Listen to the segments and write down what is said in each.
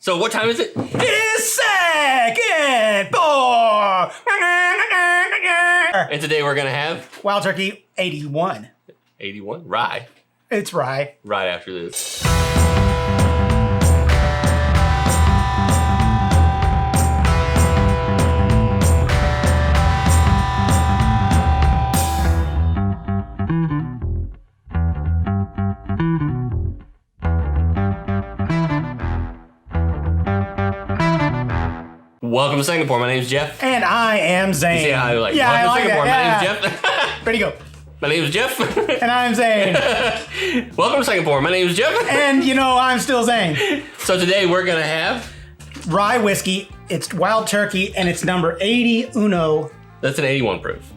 So what time is it? It is second pour. And today we're going to have Wild Turkey 81. 81 rye. It's rye. Right after this. Welcome to Singapore. My name's Jeff. And I am Zane. See how I like, yeah, welcome I like to Singapore. that. My name's Jeff. Ready to go. My name's Jeff. And I'm Zane. Welcome to Singapore. My name's Jeff. And you know I'm still Zane. So today we're going to have... Rye whiskey. It's Wild Turkey and it's number 80 Uno. That's an 81 proof.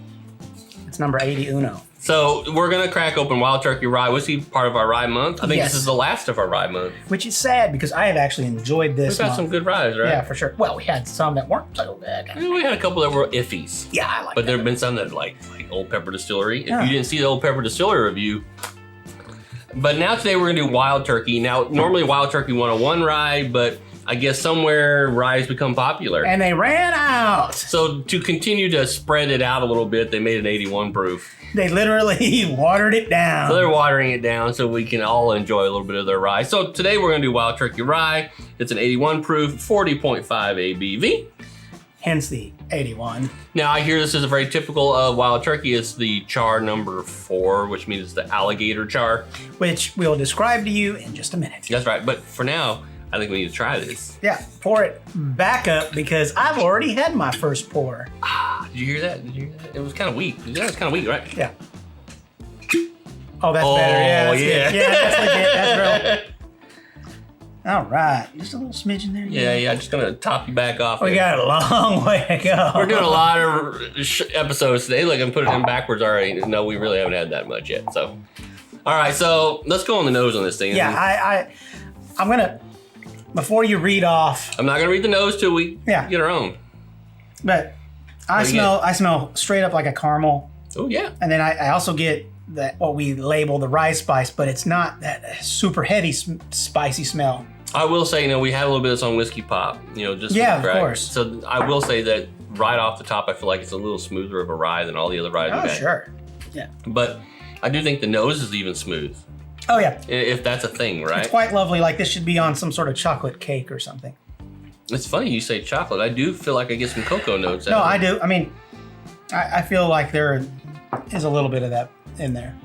It's number 80 Uno. So we're going to crack open Wild Turkey Rye Whiskey, part of our Rye month. I think Yes. this is the last of our Rye month. Which is sad because I have actually enjoyed this We've got month. some good ryes, right? Yeah, for sure. Well, we had some that weren't so good. We had a couple that were iffies. Yeah, I like But that. there have been some that like Old Pepper Distillery. If Yeah. you didn't see the Old Pepper Distillery review. But now today we're going to do Wild Turkey. Now, normally Wild Turkey 101 rye, but I guess somewhere rye's become popular. And they ran out. So to continue to spread it out a little bit, they made an 81 proof. They literally watered it down. So they're watering it down so we can all enjoy a little bit of their rye. So today we're going to do Wild Turkey Rye. It's an 81 proof, 40.5 ABV. Hence the 81. Now I hear this is a very typical of Wild Turkey. It's the char number 4, which means it's the alligator char. Which we'll describe to you in just a minute. That's right. But for now, I think we need to try this. Yeah, pour it back up because I've already had my first pour. Did you hear that? Did you hear that? It was kind of weak. Yeah, it was kind of weak, right? Yeah. Oh, that's better. Yeah, that's yeah. good. Yeah, that's legit. That's real. All right, just a little smidgen there. Yeah. Just gonna top you back off. We got a long way to go. We're doing a lot of episodes today. Look, I'm putting them backwards already. No, we really haven't had that much yet. So, all right. So let's go on the nose on this thing. Yeah, I'm gonna. Before you read off, I'm not gonna read the nose till we Yeah. get our own. but I do you smell straight up like a caramel, Oh yeah. and then I also get that what we label the rye spice, but it's not that super heavy spicy smell. I will say, we had a little bit of this on Whiskey Pop, just Yeah, for the of crack. course. So I will say that right off the top, I feel like it's a little smoother of a rye than all the other ryes Oh, we've had. sure. Yeah. But I do think the nose is even smooth, Oh, yeah. if that's a thing, right? It's quite lovely. Like this should be on some sort of chocolate cake or something. It's funny you say chocolate. I do feel like I get some cocoa notes out No, of it. I do. I mean, I feel like there is a little bit of that in there.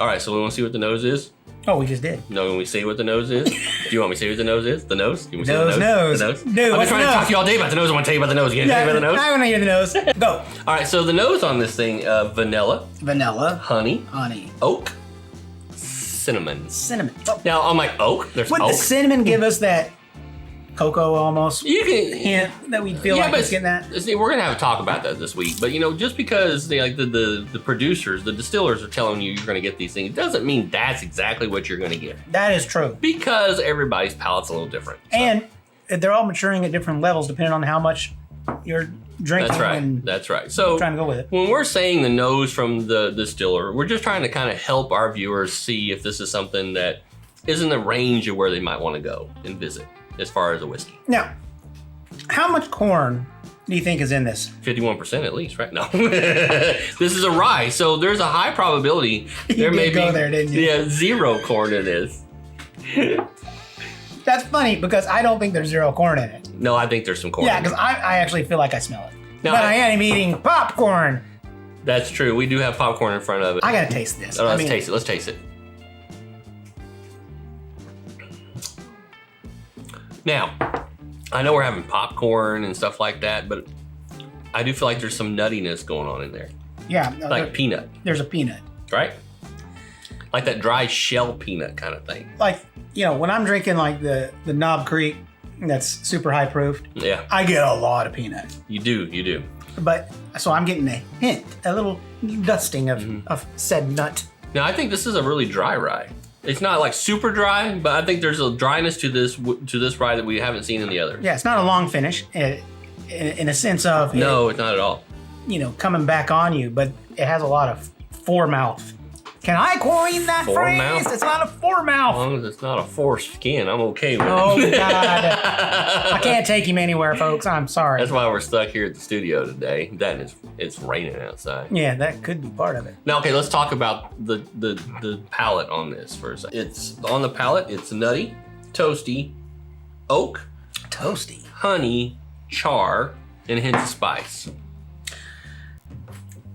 All right, so we want to see what the nose is? Oh, we just did. No, when we say what the nose is? Do you want me to say what the nose is? The nose? You want me to say Nose. The nose? Dude, I've been what's trying the to talk nose? to you all day about the nose. I want to tell you about the nose. You tell me about the nose? I want to hear the nose. Go. All right, so the nose on this thing, vanilla, Vanilla, honey, honey, oak, cinnamon. cinnamon. Oh, Now, I'm like, oak? There's would oak? the cinnamon give us that cocoa almost You can... hint that we feel like it's getting that? See, we're gonna have a talk about that this week. But just because the producers, the distillers are telling you you're gonna get these things, doesn't mean that's exactly what you're gonna get. That is true. Because everybody's palate's a little different. So, And they're all maturing at different levels depending on how much you're drinking. that's right. And That's right. So trying to go with it. when we're saying the nose from the distiller, we're just trying to kind of help our viewers see if this is something that is in the range of where they might want to go and visit as far as a whiskey. Now, how much corn do you think is in this? 51% at least, right? No. This is a rye, so there's a high probability there did may be go there, didn't you? Yeah, 0 corn in this. That's funny because I don't think there's 0 corn in it. No, I think there's some corn. Yeah, in because it. I actually feel like I smell it. No, But I am eating popcorn. That's true. We do have popcorn in front of it. I gotta taste this. Oh, let's taste it. Let's taste it. Now, I know we're having popcorn and stuff like that, but I do feel like there's some nuttiness going on in there. Yeah, Like peanut, there's a peanut. right? Like that dry shell peanut kind of thing. Like, when I'm drinking like the Knob Creek, that's super high proofed, Yeah, I get a lot of peanut. you do. But so I'm getting a hint, a little dusting of said nut. Now, I think this is a really dry rye. It's not like super dry, but I think there's a dryness to this rye that we haven't seen in the others. Yeah, it's not a long finish in a sense of No, it's not at all. coming back on you, but it has a lot of foremouth Can I coin that phrase? Four-mouth? It's not a four-mouth. As long as it's not a foreskin, I'm okay with Oh, it. God. I can't take him anywhere, folks. I'm sorry. That's why we're stuck here at the studio today. That is, it's raining outside. Yeah, that could be part of it. Now, okay, let's talk about the palate on this for a second. It's on the palate. It's nutty, toasty, oak, Toasty. honey, char, and hints of spice.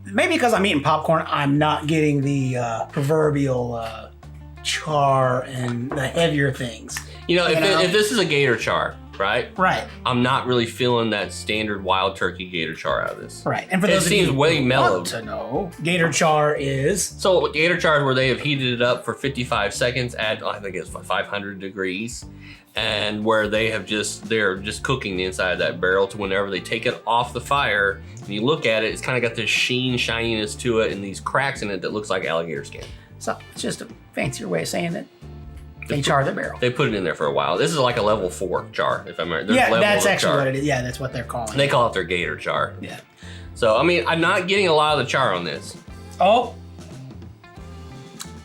Maybe because I'm eating popcorn, I'm not getting the proverbial char and the heavier things. If this is a gator char, right? Right. I'm not really feeling that standard wild turkey gator char out of this. Right. And for It those of you seems who way want mellowed. to know, gator char is So gator char is where they have heated it up for 55 seconds at, I think it's 500 degrees, and where they're just cooking the inside of that barrel to whenever they take it off the fire and you look at it, it's kind of got this sheen, shininess to it and these cracks in it that looks like alligator skin. so it's just a fancier way of saying that they char the barrel. They put it in there for a while. This is like a level 4 char, if I'm right. There's Yeah, levels that's of actually char. what it is. Yeah, that's what they're calling They it. call it their gator char. Yeah. So, I mean, I'm not getting a lot of the char on this. Oh,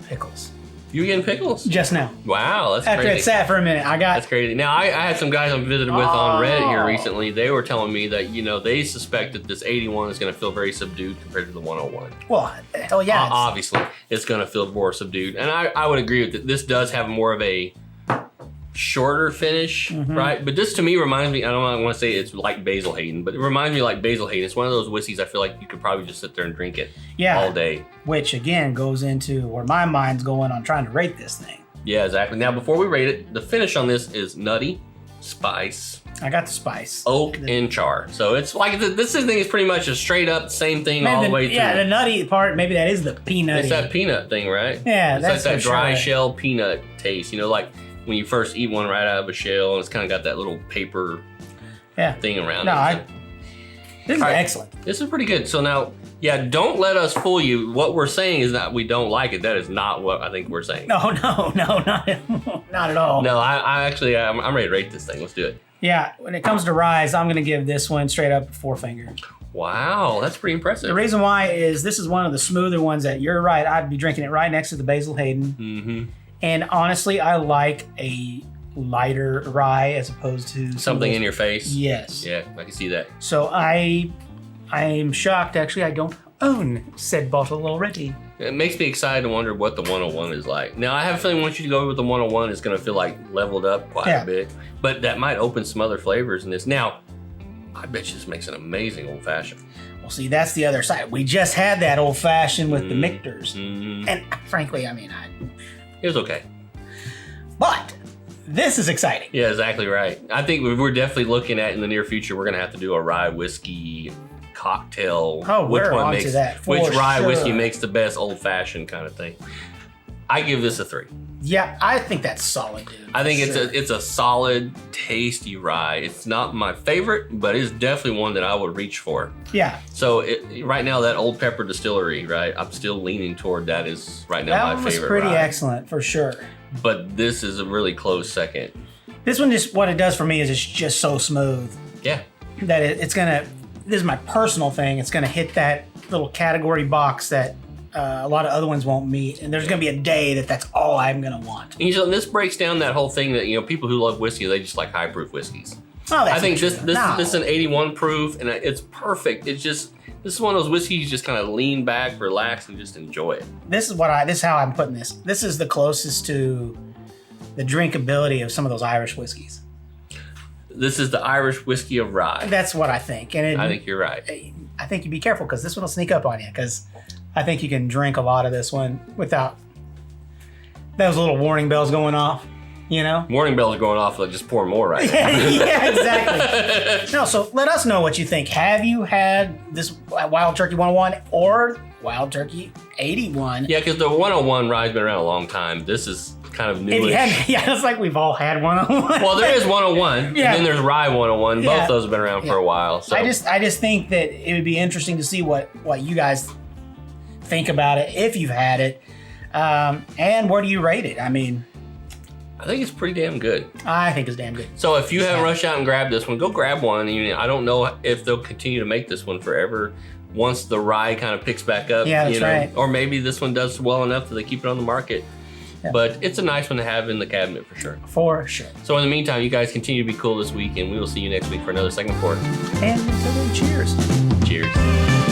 pickles. You getting pickles? Just now. Wow, that's After crazy. it sat for a minute, I got. That's crazy. Now, I had some guys I visited with on Reddit here Oh. recently. They were telling me that, they suspect that this 81 is going to feel very subdued compared to the 101. Well, hell yeah. it's- Obviously, it's going to feel more subdued. And I would agree with that. This does have more of a shorter finish, Mm-hmm. right? But this to me reminds me, I don't want to say it's like Basil Hayden, but it reminds me like Basil Hayden. It's one of those whiskeys I feel like you could probably just sit there and drink it Yeah. all day. Which again goes into where my mind's going on trying to rate this thing. Yeah, exactly. Now, before we rate it, the finish on this is nutty, spice, I got the spice. oak, and char. So it's like this thing is pretty much a straight up same thing all the way through. Yeah, the nutty part, maybe that is the peanut. It's that peanut thing, right? Yeah, it's that's like that for dry sure. shell peanut taste. Like when you first eat one right out of a shell, and it's kind of got that little paper Yeah. thing around No, it. this is All right. excellent. This is pretty good. So now, yeah, don't let us fool you. What we're saying is that we don't like it. That is not what I think we're saying. No, not at all. No, I'm ready to rate this thing. Let's do it. Yeah, when it comes to ryes, I'm going to give this one straight up a 4-finger. Wow, that's pretty impressive. The reason why is this is one of the smoother ones that you're right. I'd be drinking it right next to the Basil Hayden. Mm-hmm. And honestly, I like a lighter rye as opposed to some of Something those- in your face. Yes. Yeah, I can see that. So I'm shocked. Actually, I don't own said bottle already. It makes me excited to wonder what the 101 is like. Now, I have a feeling once you go with the 101, it's going to feel like leveled up quite Yeah. a bit. But that might open some other flavors in this. Now, I bet you this makes an amazing old fashioned. Well, see, that's the other side. We just had that old fashioned with the Michters. Mm-hmm. And frankly, It was okay. but this is exciting. Yeah, exactly right. I think we're definitely looking at in the near future, we're going to have to do a rye whiskey cocktail. Oh, we're onto that, for which rye sure. whiskey makes the best old fashioned kind of thing. I give this a 3. Yeah, I think that's solid, dude. I think Sure. it's a solid, tasty rye. It's not my favorite, but it's definitely one that I would reach for. Yeah, So right now, that Old Pepper Distillery, right? I'm still leaning toward that is right now that my one was favorite pretty rye. excellent for sure. But this is a really close second. This one just what it does for me is it's just so smooth Yeah. that it's gonna. This is my personal thing. It's gonna hit that little category box that a lot of other ones won't meet, and there's gonna be a day that's all I'm gonna want. And this breaks down that whole thing that people who love whiskey, they just like high proof whiskeys. Oh, that's I think not this true. No. is an 81 proof, and it's perfect. It's just this is one of those whiskeys you just kind of lean back, relax, and just enjoy it. This is how I'm putting this. This is the closest to the drinkability of some of those Irish whiskeys. This is the Irish whiskey of rye. That's what I think. And I think you're right. I think you be careful because this one will sneak up on you because I think you can drink a lot of this one without those little warning bells going off, Warning bells are going off, like just pour more right now. Yeah, exactly. No, so let us know what you think. Have you had this Wild Turkey 101 or Wild Turkey 81? Yeah, because the 101 rye's been around a long time. This is kind of If newish. you hadn't, yeah, it's like we've all had 101. Well, there is 101, Yeah. and then there's Rye 101. Yeah. Both those have been around for a while. So I just think that it would be interesting to see what you guys think about it if you've had it, and where do you rate it? I mean, I think it's pretty damn good. I think it's damn good. So if you haven't rushed out and grabbed this one, go grab one. I don't know if they'll continue to make this one forever. once the rye kind of picks back up. Yeah, that's right. Or maybe this one does well enough that they keep it on the market. Yeah. But it's a nice one to have in the cabinet for sure. For sure. So in the meantime, you guys continue to be cool this week, and we will see you next week for another Second Pour. And until then, cheers. Cheers.